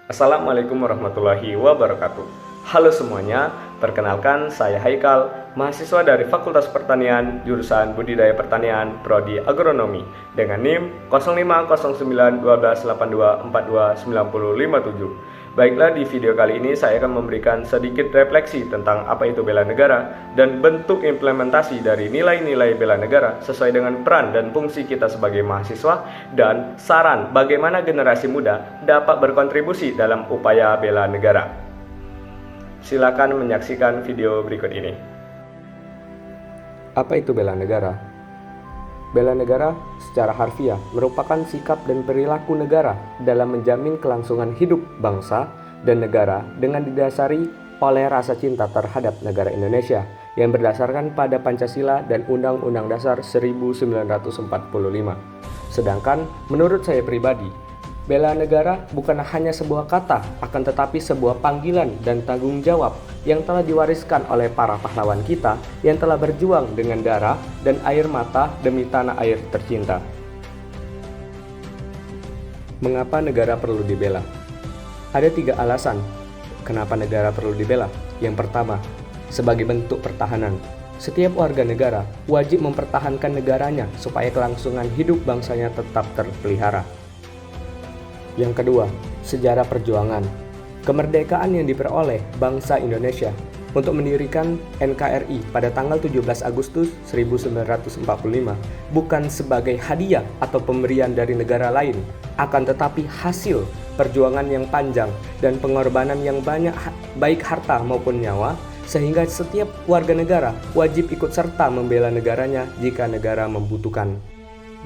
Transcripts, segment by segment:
Assalamualaikum warahmatullahi wabarakatuh. Halo semuanya, perkenalkan saya Haikal, mahasiswa dari Fakultas Pertanian, jurusan Budidaya Pertanian, Prodi Agronomi, dengan NIM 05091282429057. Baiklah, di video kali ini saya akan memberikan sedikit refleksi tentang apa itu bela negara dan bentuk implementasi dari nilai-nilai bela negara sesuai dengan peran dan fungsi kita sebagai mahasiswa, dan saran bagaimana generasi muda dapat berkontribusi dalam upaya bela negara. Silakan menyaksikan video berikut ini. Apa itu bela negara? Bela negara secara harfiah merupakan sikap dan perilaku negara dalam menjamin kelangsungan hidup bangsa dan negara dengan didasari oleh rasa cinta terhadap negara Indonesia yang berdasarkan pada Pancasila dan Undang-Undang Dasar 1945. Sedangkan menurut saya pribadi, bela negara bukan hanya sebuah kata, akan tetapi sebuah panggilan dan tanggung jawab yang telah diwariskan oleh para pahlawan kita yang telah berjuang dengan darah dan air mata demi tanah air tercinta. Mengapa negara perlu dibela? Ada 3 alasan kenapa negara perlu dibela. Yang pertama, sebagai bentuk pertahanan. Setiap warga negara wajib mempertahankan negaranya supaya kelangsungan hidup bangsanya tetap terpelihara. Yang kedua, sejarah perjuangan. Kemerdekaan yang diperoleh bangsa Indonesia untuk mendirikan NKRI pada tanggal 17 Agustus 1945 bukan sebagai hadiah atau pemberian dari negara lain, akan tetapi hasil perjuangan yang panjang dan pengorbanan yang banyak, baik harta maupun nyawa, sehingga setiap warga negara wajib ikut serta membela negaranya jika negara membutuhkan.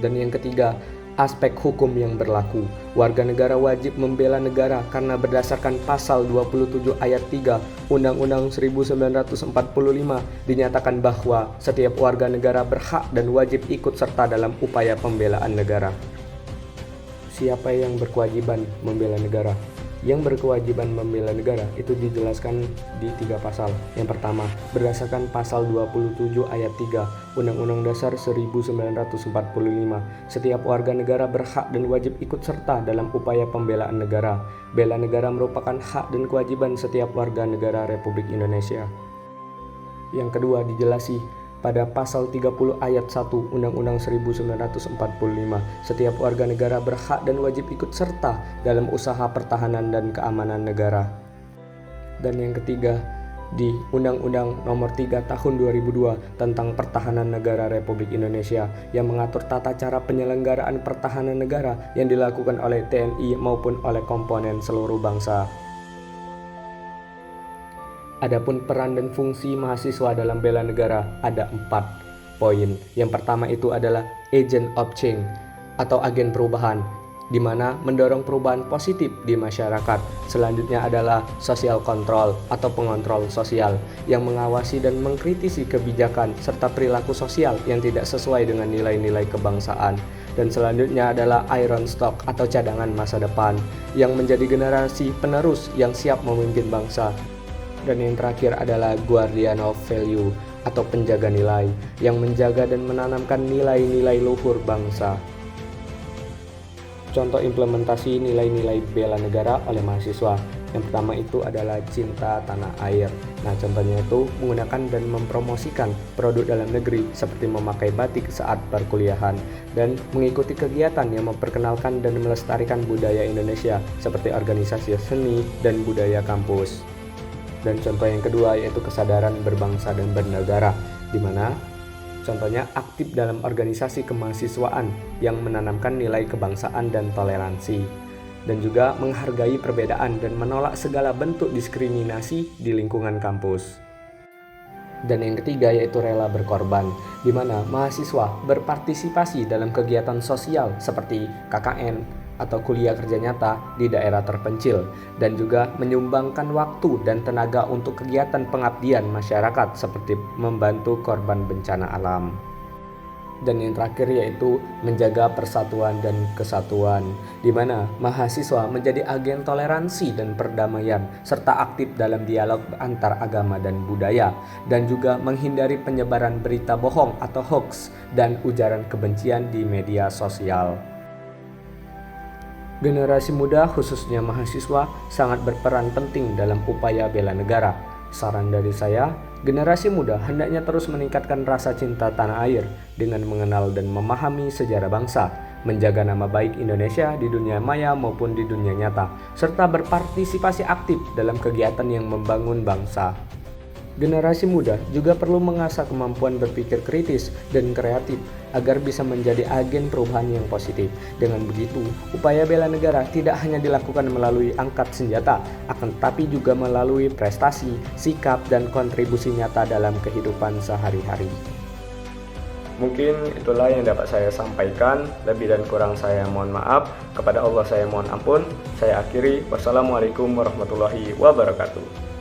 Dan yang ketiga, aspek hukum yang berlaku. Warga negara wajib membela negara karena berdasarkan pasal 27 ayat 3 Undang-Undang 1945 dinyatakan bahwa setiap warga negara berhak dan wajib ikut serta dalam upaya pembelaan negara. Siapa yang berkewajiban membela negara? Yang berkewajiban membela negara itu dijelaskan di 3 pasal. Yang pertama, berdasarkan pasal 27 ayat 3 Undang-Undang Dasar 1945, setiap warga negara berhak dan wajib ikut serta dalam upaya pembelaan negara. Bela negara merupakan hak dan kewajiban setiap warga negara Republik Indonesia. Yang kedua, dijelasi pada pasal 30 ayat 1 Undang-Undang 1945, setiap warga negara berhak dan wajib ikut serta dalam usaha pertahanan dan keamanan negara. Dan yang ketiga, di Undang-Undang Nomor 3 Tahun 2002 tentang Pertahanan Negara Republik Indonesia yang mengatur tata cara penyelenggaraan pertahanan negara yang dilakukan oleh TNI maupun oleh komponen seluruh bangsa. Adapun peran dan fungsi mahasiswa dalam bela negara ada 4 poin. Yang pertama itu adalah agent of change atau agen perubahan, di mana mendorong perubahan positif di masyarakat. Selanjutnya adalah social control atau pengontrol sosial yang mengawasi dan mengkritisi kebijakan serta perilaku sosial yang tidak sesuai dengan nilai-nilai kebangsaan. Dan selanjutnya adalah iron stock atau cadangan masa depan yang menjadi generasi penerus yang siap memimpin bangsa. Dan yang terakhir adalah guardian of value atau penjaga nilai yang menjaga dan menanamkan nilai-nilai luhur bangsa. Contoh implementasi nilai-nilai bela negara oleh mahasiswa. Yang pertama itu adalah cinta tanah air. Nah, contohnya itu menggunakan dan mempromosikan produk dalam negeri seperti memakai batik saat perkuliahan dan mengikuti kegiatan yang memperkenalkan dan melestarikan budaya Indonesia seperti organisasi seni dan budaya kampus. Dan contoh yang kedua yaitu kesadaran berbangsa dan bernegara, di mana contohnya aktif dalam organisasi kemahasiswaan yang menanamkan nilai kebangsaan dan toleransi, dan juga menghargai perbedaan dan menolak segala bentuk diskriminasi di lingkungan kampus. Dan yang ketiga yaitu rela berkorban, di mana mahasiswa berpartisipasi dalam kegiatan sosial seperti KKN atau kuliah kerja nyata di daerah terpencil, dan juga menyumbangkan waktu dan tenaga untuk kegiatan pengabdian masyarakat seperti membantu korban bencana alam. Dan yang terakhir yaitu menjaga persatuan dan kesatuan, di mana mahasiswa menjadi agen toleransi dan perdamaian serta aktif dalam dialog antar agama dan budaya, dan juga menghindari penyebaran berita bohong atau hoax dan ujaran kebencian di media sosial. Generasi muda khususnya mahasiswa sangat berperan penting dalam upaya bela negara. Saran dari saya, generasi muda hendaknya terus meningkatkan rasa cinta tanah air dengan mengenal dan memahami sejarah bangsa, menjaga nama baik Indonesia di dunia maya maupun di dunia nyata, serta berpartisipasi aktif dalam kegiatan yang membangun bangsa. Generasi muda juga perlu mengasah kemampuan berpikir kritis dan kreatif agar bisa menjadi agen perubahan yang positif. Dengan begitu, upaya bela negara tidak hanya dilakukan melalui angkat senjata, akan tetapi juga melalui prestasi, sikap, dan kontribusi nyata dalam kehidupan sehari-hari. Mungkin itulah yang dapat saya sampaikan. Lebih dan kurang saya mohon maaf. Kepada Allah saya mohon ampun. Saya akhiri. Wassalamualaikum warahmatullahi wabarakatuh.